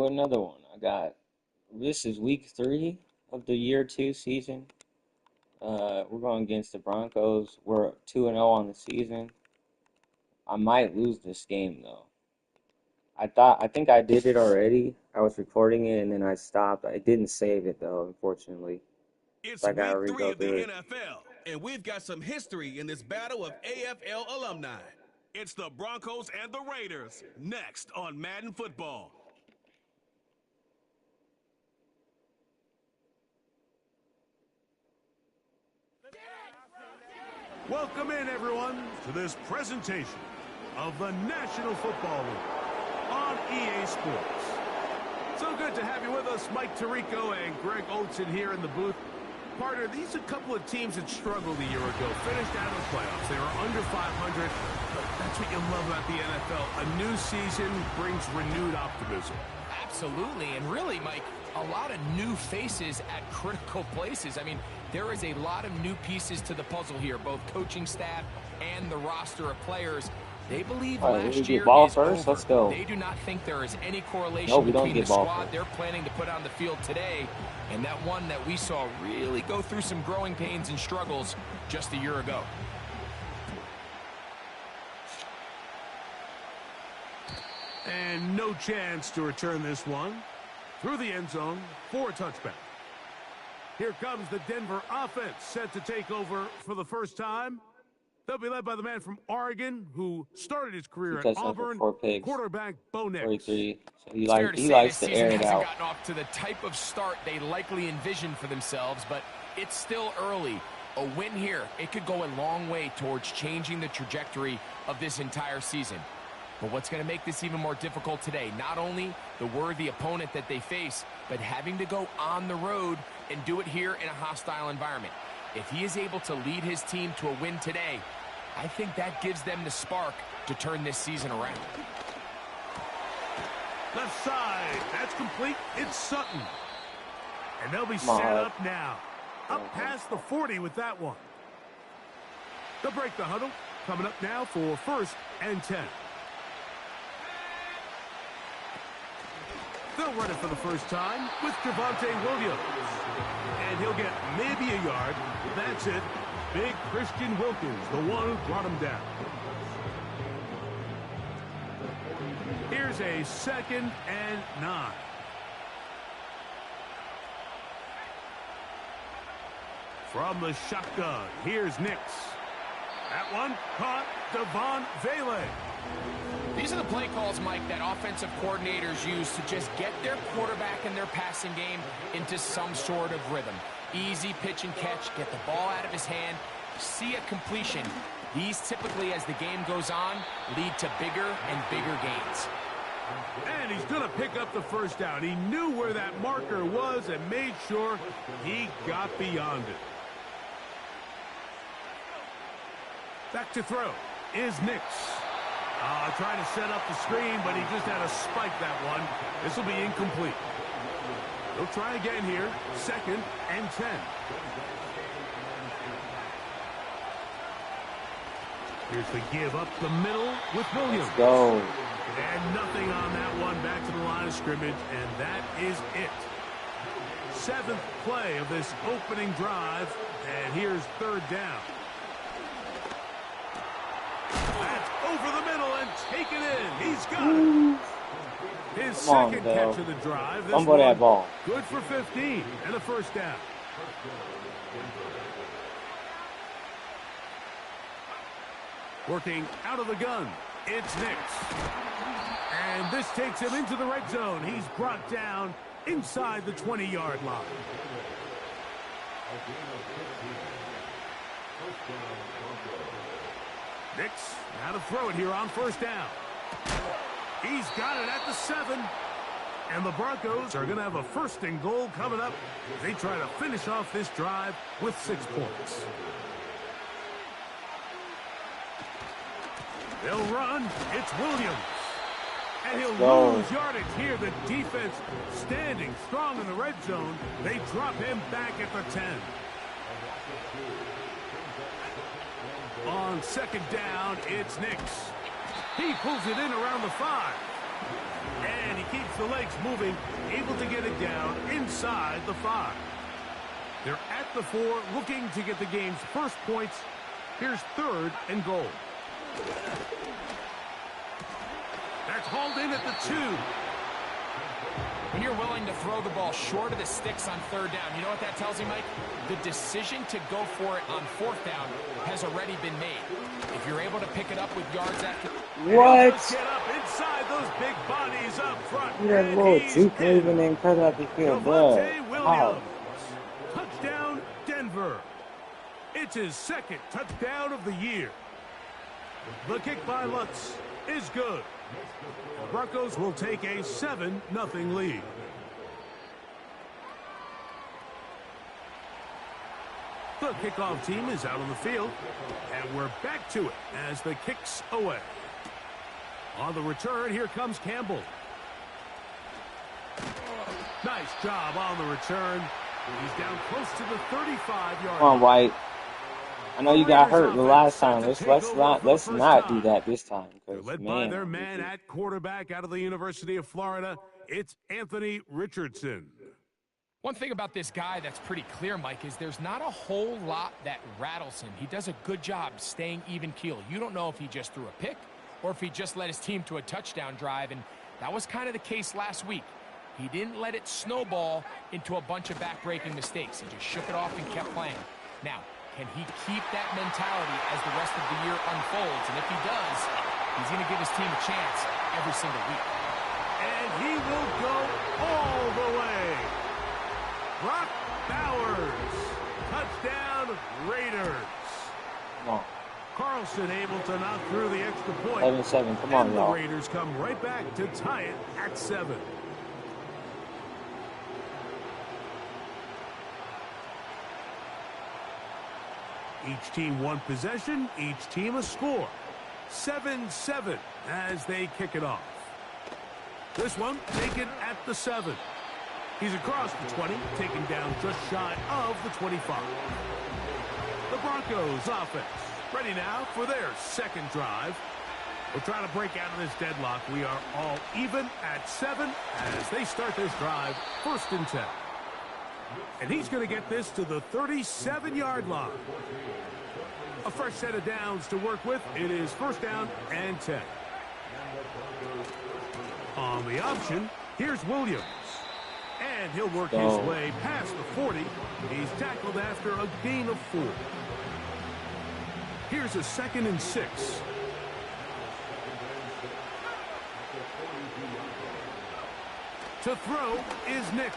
with another one. This is week 3 of the year 2 season. We're going against the Broncos. We're 2-0 on the season. I might lose this game though. I think I did it already. I was recording it and then I stopped. I didn't save it though, unfortunately. It's So I gotta week 3 re-go of the through it. NFL, and we've got some history in this battle of AFL alumni. It's the Broncos and the Raiders, next on Madden Football. Welcome in, everyone, to this presentation of the National Football League on EA Sports. So good to have you with us, Mike Tirico and Greg Olson here in the booth. Partner, these are a couple of teams that struggled a year ago, finished out of the playoffs. They were under 500, but that's what you love about the NFL. A new season brings renewed optimism. Absolutely, and really, Mike, a lot of new faces at critical places. I mean, there is a lot of new pieces to the puzzle here, both coaching staff and the roster of players. They believe last year is over. Let's go. They do not think there is any correlation between the squad they're planning to put on the field today and that one that we saw really go through some growing pains and struggles just a year ago. And no chance to return this one through the end zone for a touchback. Here comes the Denver offense set to take over for the first time. They'll be led by the man from Oregon who started his career at Auburn, quarterback Bo Nix. 43. So he likes to air it out. Hasn't gotten off to the type of start they likely envisioned for themselves, but it's still early. A win here, it could go a long way towards changing the trajectory of this entire season. But what's going to make this even more difficult today? Not only the worthy opponent that they face, but having to go on the road and do it here in a hostile environment. If he is able to lead his team to a win today, I think that gives them the spark to turn this season around. Left side, that's complete. It's Sutton. And they'll be set up now. Up past the 40 with that one. They'll break the huddle. Coming up now for 1st and 10. They'll run it for the first time with Javonte Williams. And he'll get maybe a yard. That's it. Big Christian Wilkins, the one who brought him down. Here's a 2nd and 9. From the shotgun, here's Nix. That one caught Devon Vele. These are the play calls, Mike, that offensive coordinators use to just get their quarterback and their passing game into some sort of rhythm. Easy pitch and catch, get the ball out of his hand, see a completion. These typically, as the game goes on, lead to bigger and bigger gains. And he's going to pick up the first down. He knew where that marker was and made sure he got beyond it. Back to throw is Nix. Trying to set up the screen, but he just had to spike that one. This will be incomplete. He'll try again here. 2nd and 10. Here's the give up the middle with Williams. Let's go. And nothing on that one. Back to the line of scrimmage, and that is it. 7th play of this opening drive, and here's 3rd down. That's over the middle and taken in. He's got it. His second catch of the drive. This one, that ball. Good for 15 and a first down. Working out of the gun, it's Nix. And this takes him into the red zone. He's brought down inside the 20-yard line. Nix, now to throw it here on 1st down. He's got it at the 7. And the Broncos are going to have a 1st and goal coming up. They try to finish off this drive with 6 points. They'll run. It's Williams. And he'll lose yardage here. The defense standing strong in the red zone. They drop him back at the 10. On 2nd down, it's Nix. He pulls it in around the 5. And he keeps the legs moving, able to get it down inside the 5. They're at the 4, looking to get the game's first points. Here's 3rd and goal. That's hauled in at the 2. When you're willing to throw the ball short of the sticks on 3rd down, you know what that tells me, Mike? The decision to go for it on 4th down has already been made. If you're able to pick it up with yards after... What? Get up inside those big bodies up front. Look at that little juke moving and cut out the field, bro. How? Touchdown, Denver. It's his 2nd touchdown of the year. The kick by Lutz is good. The Broncos will take a 7-0 lead. The kickoff team is out on the field, and we're back to it as the kick's away. On the return, here comes Campbell. Nice job on the return. He's down close to the 35-yard. Come on, White. I know you got hurt the last time. Let's not do that this time. They're led by their man at quarterback out of the University of Florida. It's Anthony Richardson. One thing about this guy that's pretty clear, Mike, is there's not a whole lot that rattles him. He does a good job staying even keel. You don't know if he just threw a pick or if he just led his team to a touchdown drive, and that was kind of the case last week. He didn't let it snowball into a bunch of back-breaking mistakes. He just shook it off and kept playing. Now, can he keep that mentality as the rest of the year unfolds? And if he does, he's going to give his team a chance every single week. And he will go all the way. Brock Bowers. Touchdown, Raiders. Come on. Carlson able to knock through the extra point. 7-7. Come on, y'all. The Raiders come right back to tie it at 7. Each team one possession, each team a score. 7-7 as they kick it off. This one taken at the 7. He's across the 20, taken down just shy of the 25. The Broncos offense ready now for their 2nd drive. We're trying to break out of this deadlock. We are all even at 7 as they start this drive, 1st and 10. And he's going to get this to the 37-yard line. A fresh set of downs to work with. It is 1st down and 10. On the option, here's Williams. And he'll work his way past the 40. He's tackled after a gain of 4. Here's a 2nd and 6. To throw is Nix.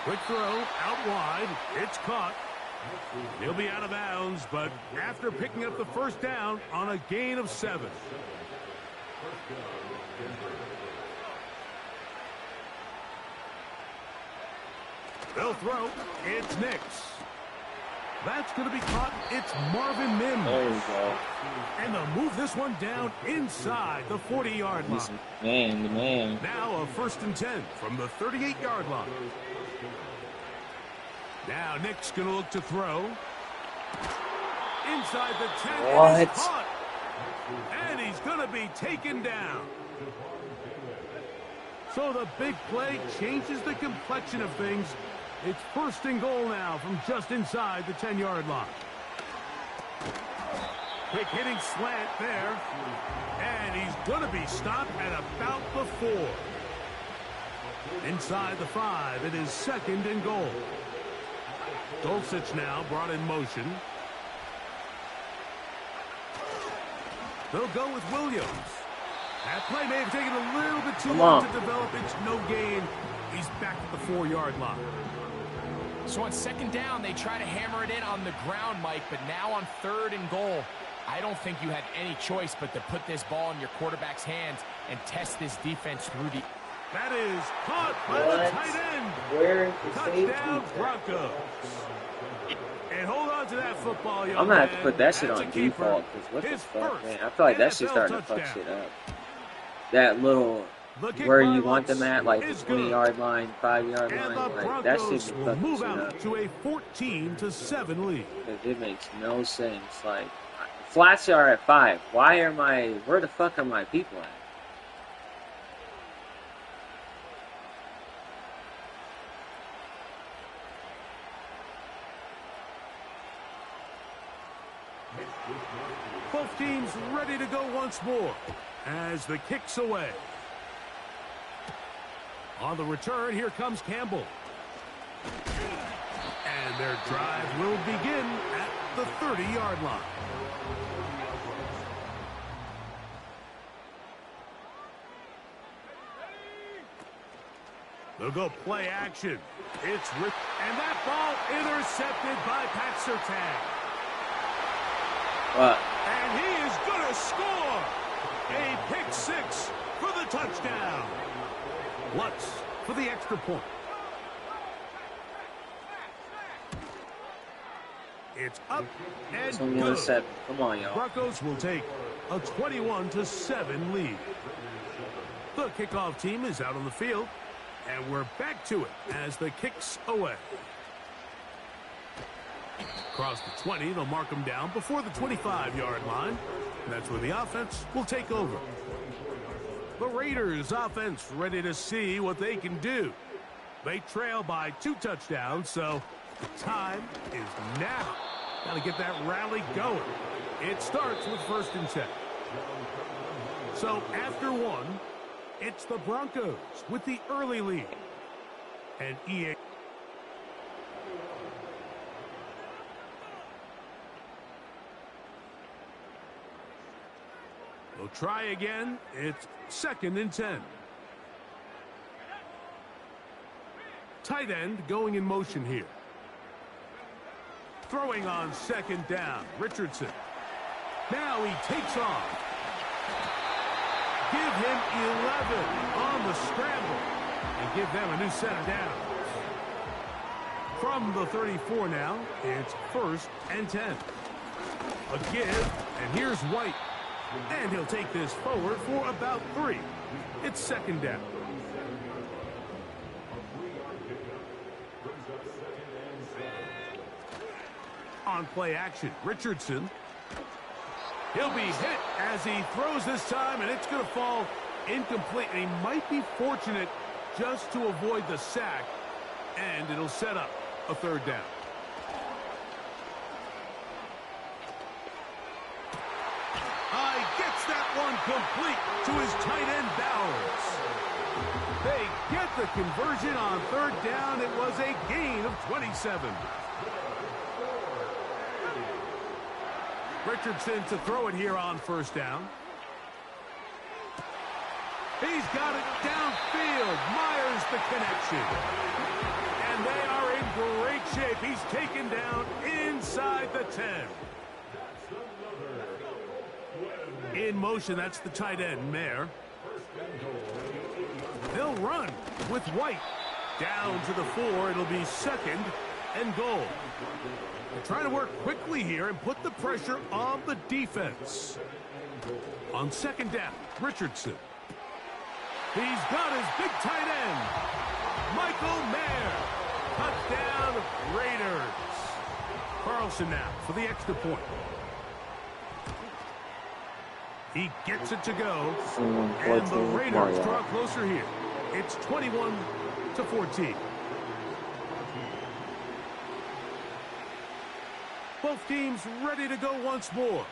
Quick throw out wide. It's caught. He'll be out of bounds, but after picking up the 1st down on a gain of 7. They'll throw. It's Nix. That's going to be caught. It's Marvin Mims. There you go. And they'll move this one down inside the 40-yard line. Man. Now a 1st and 10 from the 38-yard line. Now Nick's going to look to throw. Inside the 10. What? And he's caught. And he's going to be taken down. So the big play changes the complexion of things. It's 1st and goal now from just inside the 10-yard line. Quick hitting slant there. And he's going to be stopped at about the 4. Inside the 5, it is 2nd and goal. Dulcich now brought in motion. They'll go with Williams. That play may have taken a little bit too long to develop. It's no gain. He's back at the 4-yard line. So on 2nd down, they try to hammer it in on the ground, Mike, but now on 3rd and goal, I don't think you had any choice but to put this ball in your quarterback's hands and test this defense through the... That is caught by the tight end. Where is the Touchdown, Broncos. And hold on to that football, young I'm going to have to man. put that shit That's on a keeper. default, because what the His fuck, man. I first feel like that shit's NFL starting to fuck touchdown. shit up. That little, where you want them at, like the 20-yard line, 5-yard And line, the like that shit Broncos be will fucking move shit out up. to a 14-7 lead. Because it makes no sense. Like, flats are at 5. Where the fuck are my people at? Both teams ready to go once more as the kick's away. On the return, here comes Campbell. And their drive will begin at the 30-yard line. They'll go play action. It's Rick, and that ball intercepted by Pat Surtain. And he is going to score a pick-6 for the touchdown. Lutz for the extra point. It's up and good. Come on, y'all. Broncos will take a 21-7 lead. The kickoff team is out on the field, and we're back to it as the kick's away. Across the 20, they'll mark them down before the 25-yard line. And that's where the offense will take over. The Raiders offense ready to see what they can do. They trail by 2 touchdowns, so the time is now. Got to get that rally going. It starts with 1st and 10. So after 1, it's the Broncos with the early lead. And EA. They'll try again. It's 2nd and 10. Tight end going in motion here. Throwing on 2nd down. Richardson. Now he takes off. Give him 11 on the scramble and give them a new set of downs. From the 34 now, it's 1st and 10. A give, and here's White. And he'll take this forward for about 3. It's 2nd down. On play action, Richardson. He'll be hit as he throws this time, and it's going to fall incomplete. And he might be fortunate just to avoid the sack, and it'll set up a 3rd down. Gets that one complete to his tight end Bowers. They get the conversion on 3rd down. It was a gain of 27. Richardson to throw it here on 1st down. He's got it downfield. Myers the connection. And they are in great shape. He's taken down inside the 10. In motion, that's the tight end, Mayer. They'll run with White. Down to the 4. It'll be 2nd and goal. They're trying to work quickly here and put the pressure on the defense. On 2nd down, Richardson. He's got his big tight end, Michael Mayer. Touchdown, Raiders. Carlson now for the extra point. He gets it to go, and the Raiders draw closer here. It's 21-14. Both teams ready to go once more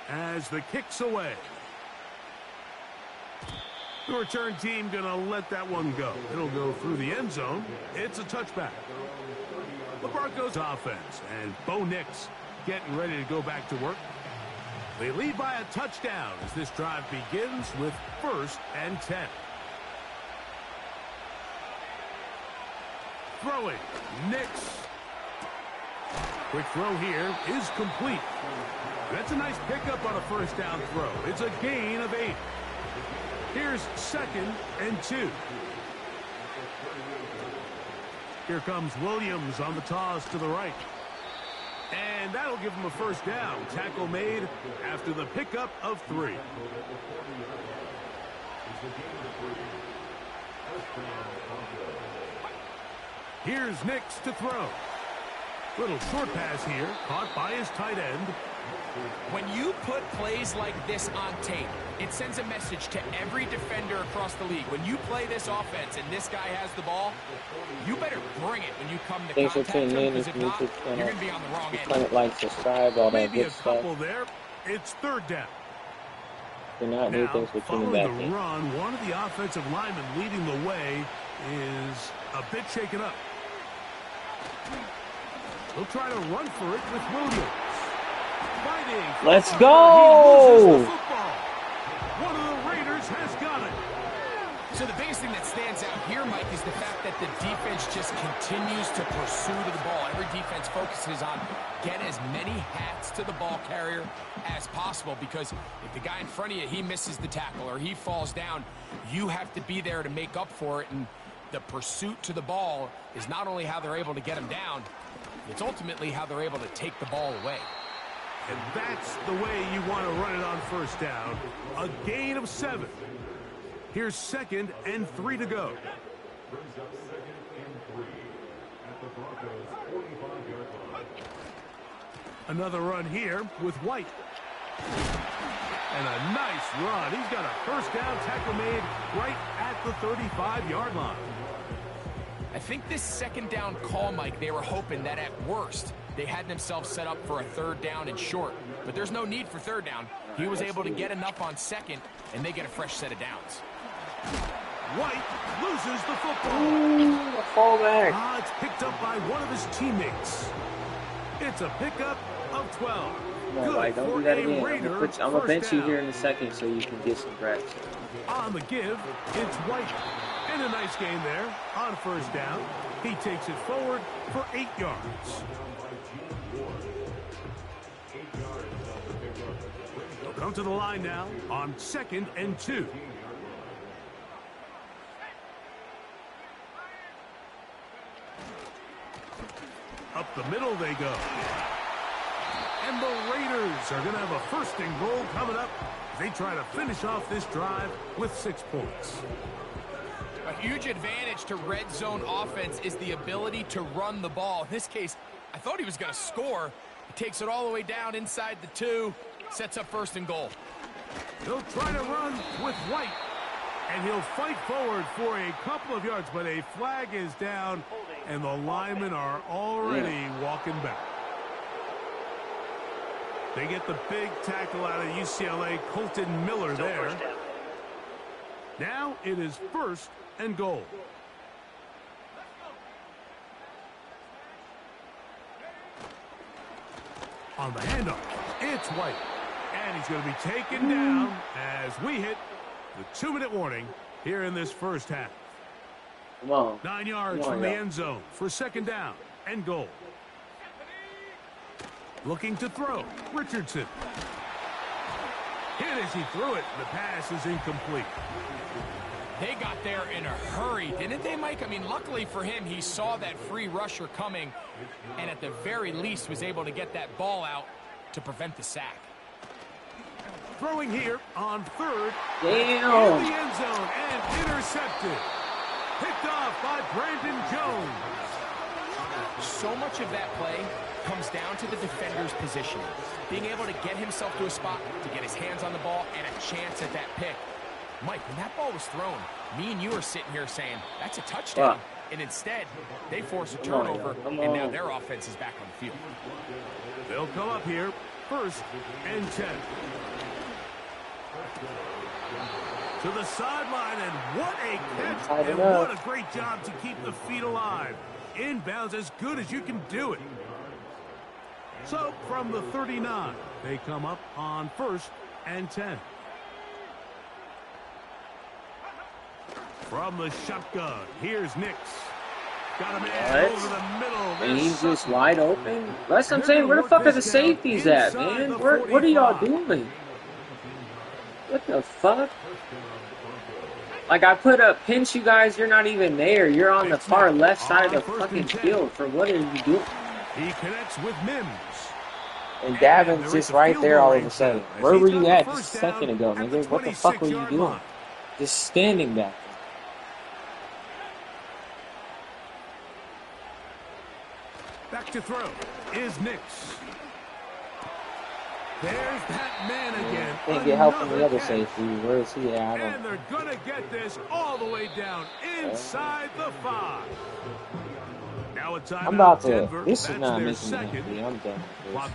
as the kick's away. The return team going to let that one go. It'll go through the end zone. It's a touchback. The Broncos offense, and Bo Nix getting ready to go back to work. They lead by a touchdown as this drive begins with 1st and 10. Throwing, Nix. Quick throw here is complete. That's a nice pickup on a 1st down throw. It's a gain of 8. Here's 2nd and 2. Here comes Williams on the toss to the right. And that'll give him a 1st down. Tackle made after the pickup of 3. Here's Nix to throw. Little short pass here, caught by his tight end. When you put plays like this on tape, it sends a message to every defender across the league. When you play this offense and this guy has the ball, you better bring it when you come to contact him, because if not, you're going to be on the wrong end. Comment, like, subscribe, all that Maybe good a stuff. couple there. It's third down. They're not Now, Nathan's with coming following back the in. run, one of the offensive linemen leading the way is a bit shaken up. He'll try to run for it with Williams. Fighting. Let's He go! loses the football. One of the Raiders has got it. So the biggest thing that stands out here, Mike, is the fact that the defense just continues to pursue to the ball. Every defense focuses on get as many hats to the ball carrier as possible, because if the guy in front of you, he misses the tackle or he falls down, you have to be there to make up for it. And the pursuit to the ball is not only how they're able to get him down, it's ultimately how they're able to take the ball away. And that's the way you want to run it on first down. A gain of 7. Here's 2nd and 3 to go. Another run here with White. And a nice run. He's got a first down tackle made right at the 35-yard line. I think this second down call, Mike, they were hoping that at worst they had themselves set up for a third down and short. But there's no need for third down. He was able to get enough on second, and they get a fresh set of downs. White loses the football. Ooh, a fallback. It's picked up by one of his teammates. It's a pickup of 12. No, Good Mike, don't for do that a again. Raider I'm going to bench first you down. here in a second so you can get some reps. On the give, it's White. And a nice gain there on first down. He takes it forward for 8 yards. He'll come to the line now on 2nd and 2. Up the middle they go. And the Raiders are going to have a first and goal coming up. They try to finish off this drive with 6 points. A huge advantage to red zone offense is the ability to run the ball. In this case, I thought he was going to score. He takes it all the way down inside the 2, sets up first and goal. He'll try to run with White. And he'll fight forward for a couple of yards, but a flag is down, and the linemen are already walking back. They get the big tackle out of UCLA, Colton Miller there. Now it is first and goal. On the handoff, it's White. And he's going to be taken down as we hit the 2-minute warning here in this first half. Come on. 9 yards Come on, from the y'all. end zone for second down and goal. Looking to throw, Richardson. Hit as he threw it. The pass is incomplete. They got there in a hurry, didn't they, Mike? I mean, luckily for him, he saw that free rusher coming and at the very least was able to get that ball out to prevent the sack. Throwing here on 3rd. Damn. In the end zone and intercepted. Picked off by Brandon Jones. So much of that play comes down to the defender's positioning. Being able to get himself to a spot, to get his hands on the ball, and a chance at that pick. Mike, when that ball was thrown, me and you are sitting here saying, that's a touchdown. Wow. And instead, they force a Come on, turnover, come and now on. their offense is back on the field. They'll come up here, 1st and 10. To the sideline, and what a catch, Tight and enough. what a great job to keep the feet alive. Inbounds as good as you can do it. So, from the 39, they come up on 1st and 10. From the shotgun, here's Nix. Got a man What? over the middle. And There's he's just Sutton. wide open. That's what I'm They're saying. gonna Where the work fuck are the this down safeties at, inside man? the What are y'all 45. doing? What the fuck? Like, I put up pinch you guys, you're not even there. You're on the far left side of the fucking field. For what are you doing? He connects with Mims. And they're Davin's at just the right field there goal all of a range sudden. now, as Where he's were got you the at first just a second down ago, at the nigga? What the fuck were you 26-yard doing? line. Just standing back there. Back to throw is Nix. There's that man again. Can't get help from the Another other catch. safety. Where is he at? I don't And know. they're going to get this all the way down inside the 5. Now a timeout, I'm about to. Denver. This is That's not their making me second. happy. I'm done with this. Clock